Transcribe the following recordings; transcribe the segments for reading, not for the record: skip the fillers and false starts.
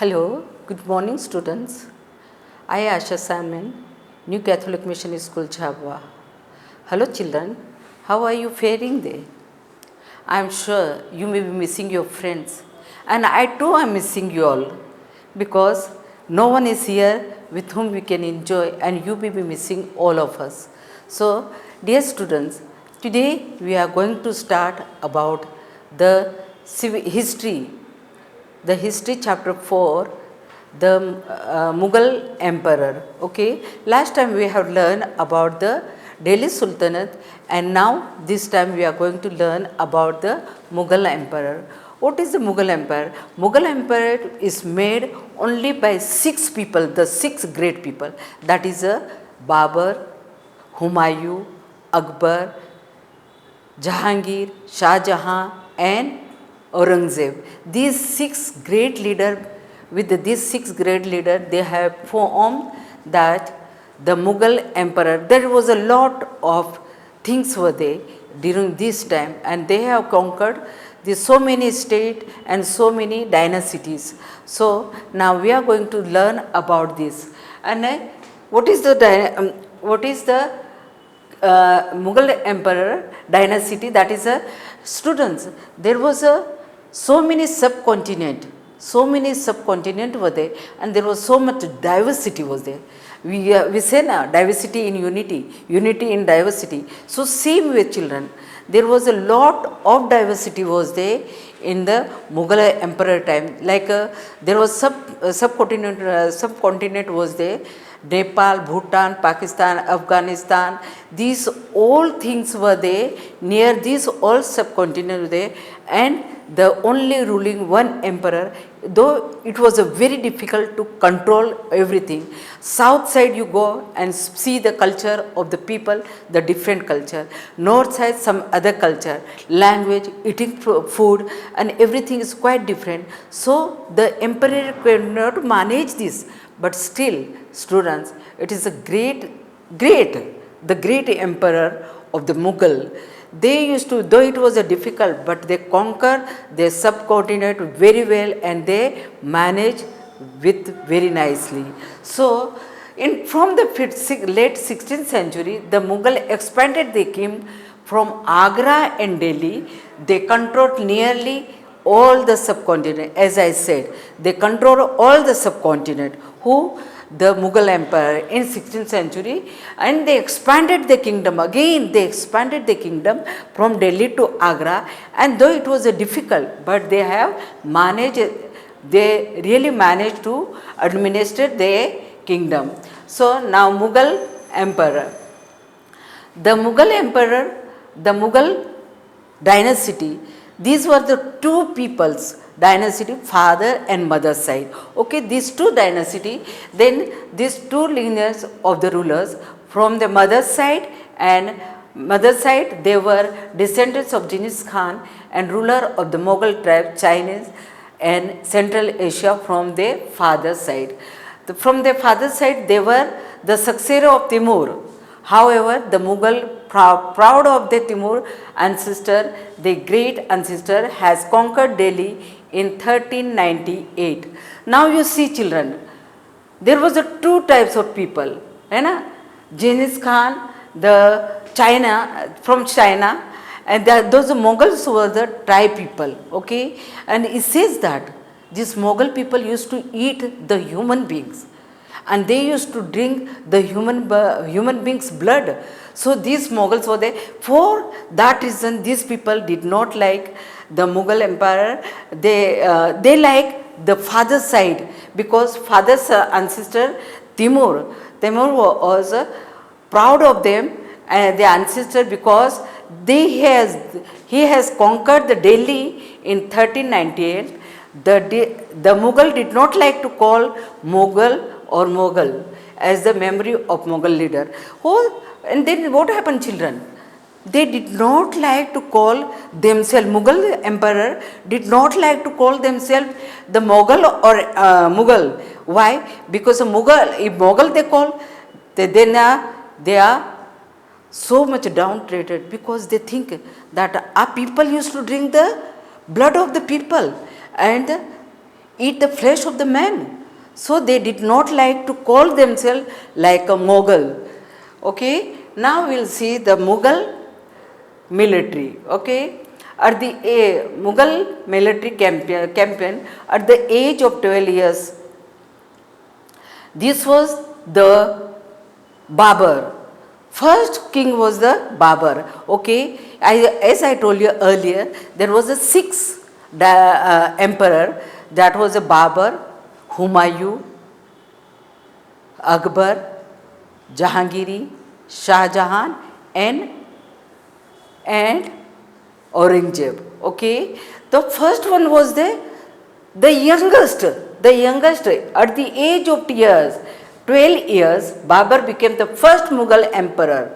Hello, good morning students. I Asha Salmon, New Catholic Mission School, Chabwa. Hello children, how are you faring there? I am sure you may be missing your friends and I too am missing you all because no one is here with whom we can enjoy and you may be missing all of us. So dear students, today we are going to start about the history, the history chapter 4, the Mughal emperor. Okay, last time we have learned about the Delhi Sultanate and now this time we are going to learn about the Mughal emperor. What is the Mughal empire? Mughal empire is made only by 6 people, the 6 great people, that is Babur, Humayun, Akbar, Jahangir, Shah Jahan and Aurangzeb. These 6 great leaders, they have formed that the Mughal emperor. There was a lot of things were there during this time and they have conquered so many states and so many dynasties. So now we are going to learn about this. And what is the Mughal emperor dynasty? That is students. There was so many subcontinent were there and there was so much diversity was there. We say now diversity in unity, unity in diversity. So same way children, there was a lot of diversity was there in the Mughal emperor time. Like there was subcontinent was there. Nepal, Bhutan, Pakistan, Afghanistan, these all things were there, near these all subcontinent were there and the only ruling one emperor, though it was a very difficult to control everything. South side you go and see the culture of the people, the different culture. North side some other culture, language, eating food and everything is quite different. So the emperor could not manage this. But still, students, it is a the great emperor of the Mughal. They used to, though it was a difficult, but they conquer their subcontinent very well and they manage with very nicely. So, from the late 16th century, the Mughal expanded their kingdom from Agra and Delhi. They controlled nearly all the subcontinent. As I said, they control all the subcontinent. Who? The Mughal Empire in 16th century, and they expanded the kingdom again. They expanded the kingdom from Delhi to Agra, and though it was difficult, but they have managed. They really managed to administer their kingdom. So now Mughal Emperor. The Mughal Emperor, the Mughal dynasty, these were the two peoples, dynasty, father and mother side. Okay, these two dynasty, then these two lineages of the rulers from the mother side they were descendants of Genghis Khan and ruler of the Mughal tribe, Chinese and Central Asia from their father side. From their father side, they were the successor of Timur. However, the Mughal, proud of their Timur ancestor, their great ancestor, has conquered Delhi in 1398. Now you see children, there was two types of people. Genghis Khan, from China, and those Mughals were the tribe people. Okay, and it says that these Mughal people used to eat the human beings and they used to drink the human beings' blood. So these Mughals were there. For that reason, these people did not like the Mughal emperor. They like the father side because father's ancestor Timur was proud of them and their ancestor because he has conquered the Delhi in 1398. The Mughal did not like to call Mughal or Mughal as the memory of Mughal leader. Oh, and then what happened, children? They did not like to call themselves, Mughal emperor did not like to call themselves the Mughal or Mughal. Why? Because if Mughal they call, they are so much downtraded because they think that our people used to drink the blood of the people and eat the flesh of the man. So they did not like to call themselves like a Mughal. Okay, now we'll see the Mughal military. Okay, at the Mughal military campaign at the age of 12 years, this was the Babur. First king was the Babur. Okay, as I told you earlier, there was a sixth emperor, that was a Babur, Humayun, Akbar, Jahangiri, Shah Jahan, and Aurangzeb. Okay, the first one was the youngest at the age of 12 years. Babur became the first Mughal emperor.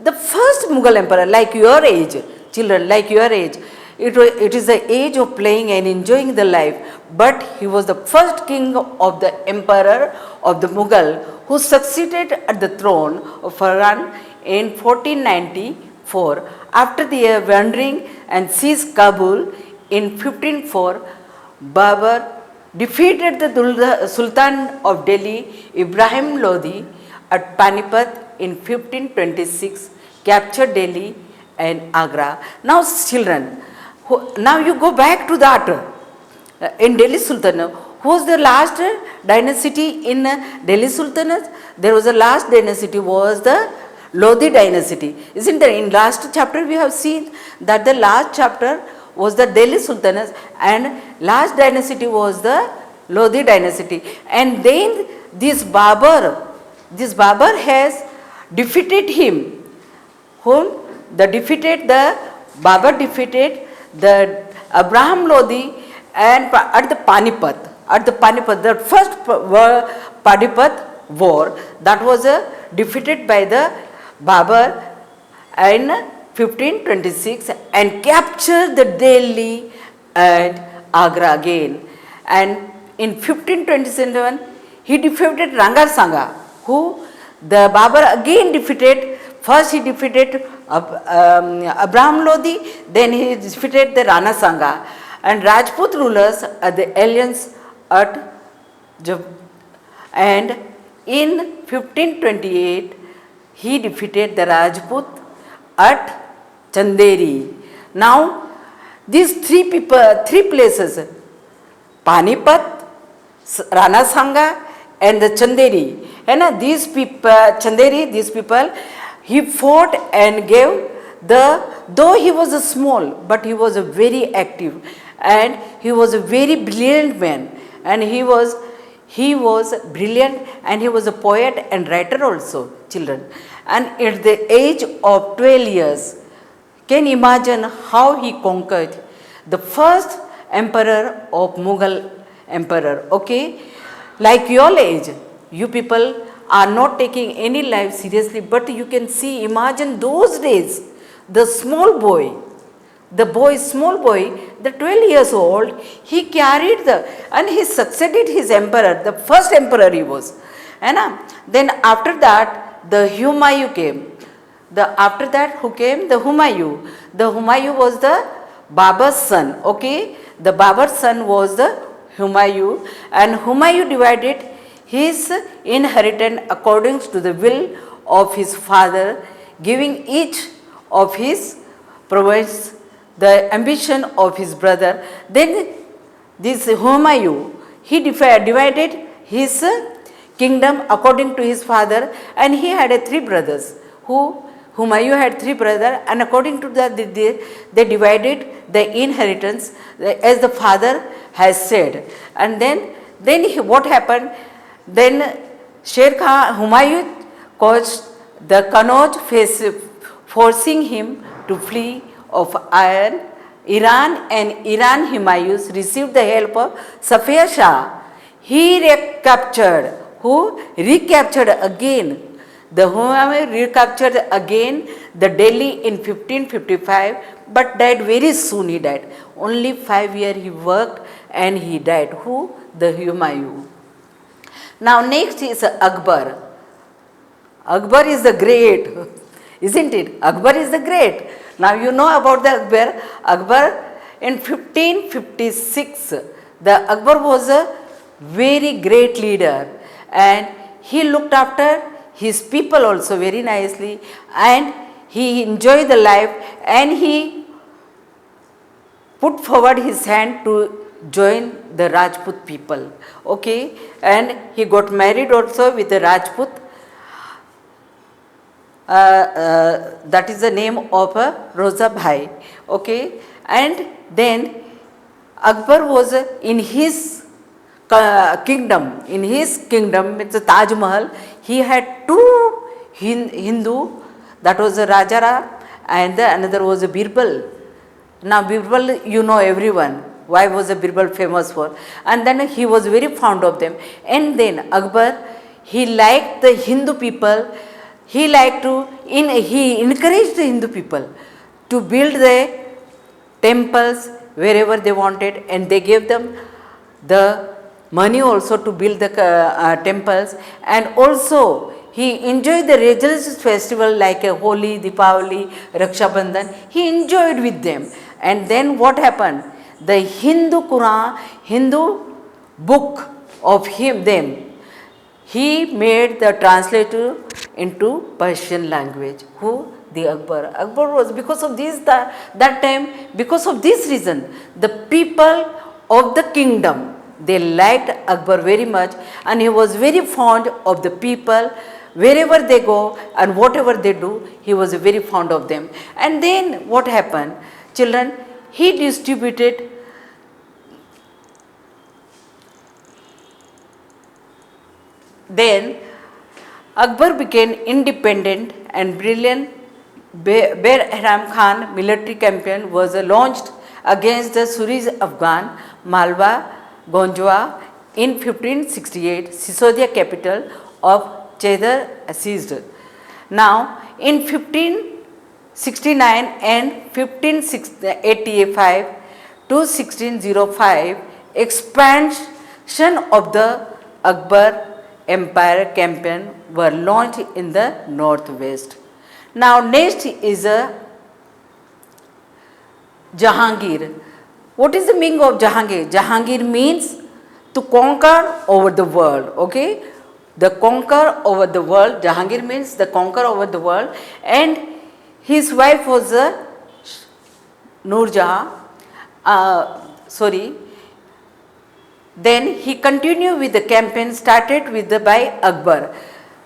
The first Mughal emperor, like your age, children, like your age. It is the age of playing and enjoying the life. But he was the first king of the emperor of the Mughal who succeeded at the throne of Farhan in 1494. After their wandering and seized Kabul in 1504, Babur defeated the Sultan of Delhi, Ibrahim Lodi, at Panipat in 1526, captured Delhi and Agra. Now, children, now you go back to that. In Delhi Sultanate, who was the last dynasty in Delhi Sultanate? There was the last dynasty was the Lodi dynasty. Isn't there? In last chapter we have seen that the last chapter was the Delhi Sultanate and last dynasty was the Lodi dynasty. And then this Babur has defeated him. Whom? Babur defeated the Abraham Lodi and at the Panipat, the first Panipat war, that was defeated by the Babur in 1526 and captured the Delhi and Agra again. And in 1527, he defeated Rangasanga, who the Babur again defeated. First he defeated Abraham Lodi, then he defeated the Rana Sanga. And Rajput rulers at the alliance at and in 1528 he defeated the Rajput at Chanderi. Now these three places, Panipat, Rana Sanga and the Chanderi, and these people, he fought and gave though he was a small, but he was a very active and he was a very brilliant man, and he was brilliant and he was a poet and writer also, children. And at the age of 12 years, can you imagine how he conquered the first emperor of Mughal emperor. Okay, like your age, you people are not taking any life seriously, but you can see, imagine those days, the small boy, the 12 years old, he carried and he succeeded his emperor, the first emperor he was. And then after that, the Humayun came. After that, who came? The Humayun. The Humayun was the Babur's son. Okay, the Babur's son was the Humayun, and Humayun divided his inheritance according to the will of his father, giving each of his province the ambition of his brother. Then this Humayun, he divided his kingdom according to his father, and he had three brothers. Humayun had three brothers, and according to that they divided the inheritance as the father has said. And then what happened? Then Sher Khan, Humayun caused the Kannauj forcing him to flee of Iran, and Iran Humayun received the help of Safiya Shah. He recaptured again. The Humayun recaptured again the Delhi in 1555, but died very soon. He died. Only 5 years he worked and he died. Who? The Humayun. Now next is Akbar. Akbar is the great, isn't it? Akbar is the great. Now you know about the Akbar. Akbar in 1556, The Akbar was a very great leader, and he looked after his people also very nicely, and he enjoyed the life, and he put forward his hand to join the Rajput people. Okay, and he got married also with a Rajput. That is the name of Rosa Bhai. Okay, and then Akbar was in his kingdom. In his kingdom, it's a Taj Mahal. He had two Hindu. That was a Rajaram, and the another was a Birbal. Now Birbal, you know everyone. Why was a Birbal famous for? And then he was very fond of them. And then Akbar, he liked the Hindu people. He liked to, he encouraged the Hindu people to build the temples wherever they wanted, and they gave them the money also to build the temples. And also he enjoyed the religious festival like a Holi, Deepavali, Raksha Bandhan. He enjoyed with them. And then what happened? The Hindu Quran, Hindu book of them, he made the translator into Persian language. Who? The Akbar. Akbar was, because of this, that time, because of this reason, the people of the kingdom, they liked Akbar very much, and he was very fond of the people. Wherever they go and whatever they do, he was very fond of them. And then what happened? Children, he distributed then Akbar became independent and brilliant. Behram Khan military campaign was launched against the Suris Afghan, Malwa, Gonjwa in 1568. Sisodia capital of Cheddar seized. Now in 1569 and 1585 to 1605, expansion of the Akbar Empire campaign were launched in the northwest. Now next is Jahangir. What is the meaning of Jahangir? Jahangir means to conquer over the world. Okay, the conquer over the world. Jahangir means the conquer over the world, and his wife was Noor Jahan. Then he continued with the campaign started with by Akbar.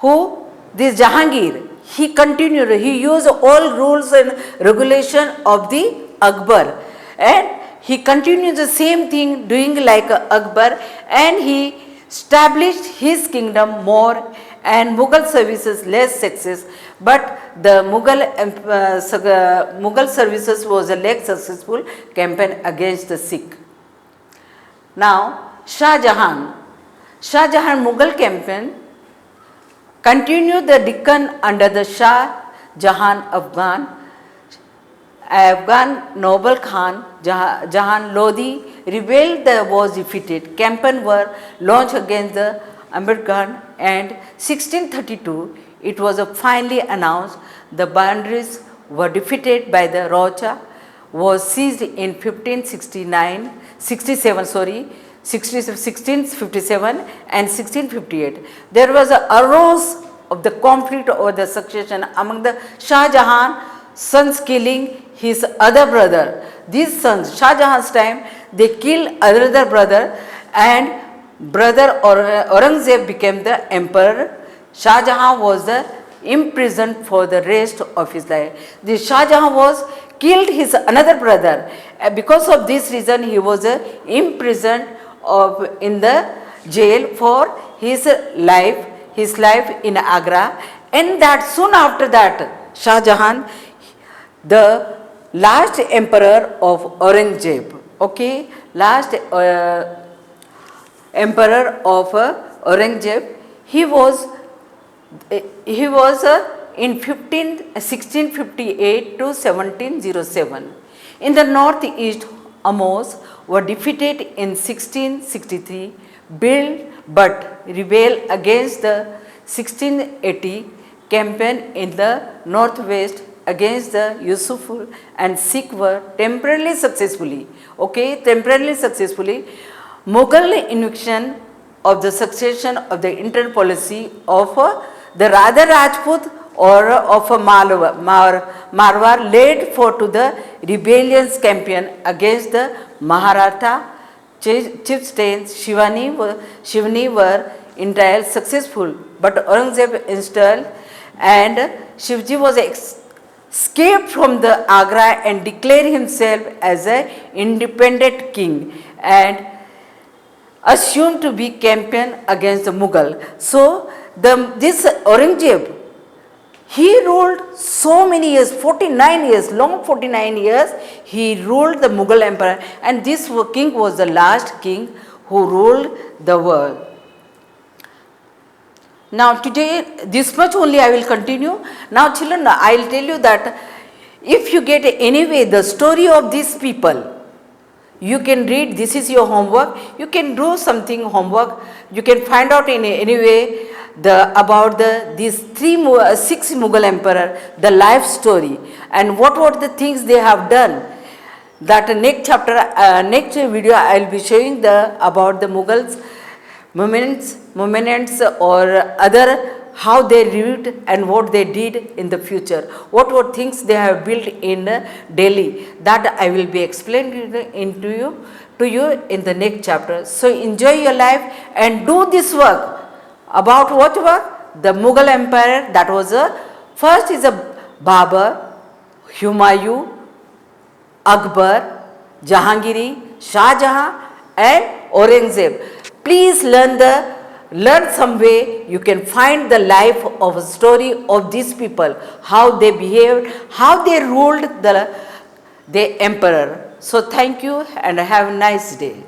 Who? This Jahangir. He continued. He used all rules and regulation of the Akbar, and he continued the same thing doing like Akbar, and he established his kingdom more, and Mughal services less success. But the Mughal services was a less successful campaign against the Sikh. Now Shah Jahan Mughal campaign continued the Deccan under the Shah Jahan Afghan noble Khan Jahan Lodi rebelled, was defeated. Campaign were launched against the Ambed Khan, and 1632 it was finally announced the boundaries were defeated by the Rocha was seized in 1657 and 1658. There was a arose of the conflict over the succession among the Shah Jahan sons killing his other brother. These sons, Shah Jahan's time, they killed other brother, and brother Aurangzeb became the emperor. Shah Jahan was imprisoned for the rest of his life. The Shah Jahan was killed his another brother. Because of this reason, he was imprisoned in the jail for his life in Agra. And that soon after that, Shah Jahan, the last emperor of Aurangzeb, okay, last emperor of Aurangzeb, he was in 1658 to 1707. In the northeast, Amos were defeated in 1663, but rebelled against the 1680 campaign in the northwest against the Yusuful, and Sikh were temporarily successfully Mughal invasion of the succession of the internal policy of the Radha Rajput or of a Marwar led for to the rebellions campaign against the Maharatha chieftains Shivani were entirely successful, but Aurangzeb installed and Shivji was escaped from the Agra and declared himself as an independent king and assumed to be campaign against the Mughal. So this Aurangzeb, he ruled so many years, 49 years, long 49 years, he ruled the Mughal empire, and this king was the last king who ruled the world. Now today, this much only I will continue. Now children, I will tell you that if you get anyway the story of these people, you can read, this is your homework, you can do something homework, you can find out in any way about these six Mughal emperor, the life story and what were the things they have done. That next chapter, next video I will be showing about the Mughals moments or other, how they lived and what they did in the future, what were things they have built in Delhi, that I will be explaining to you in the next chapter. So enjoy your life and do this work. About what work? The Mughal empire, that was first is a Babur, Humayun, Akbar, Jahangiri, Shah Jahan and Aurangzeb. Please learn some way, you can find the life of a story of these people, how they behaved, how they ruled the emperor. So thank you and have a nice day.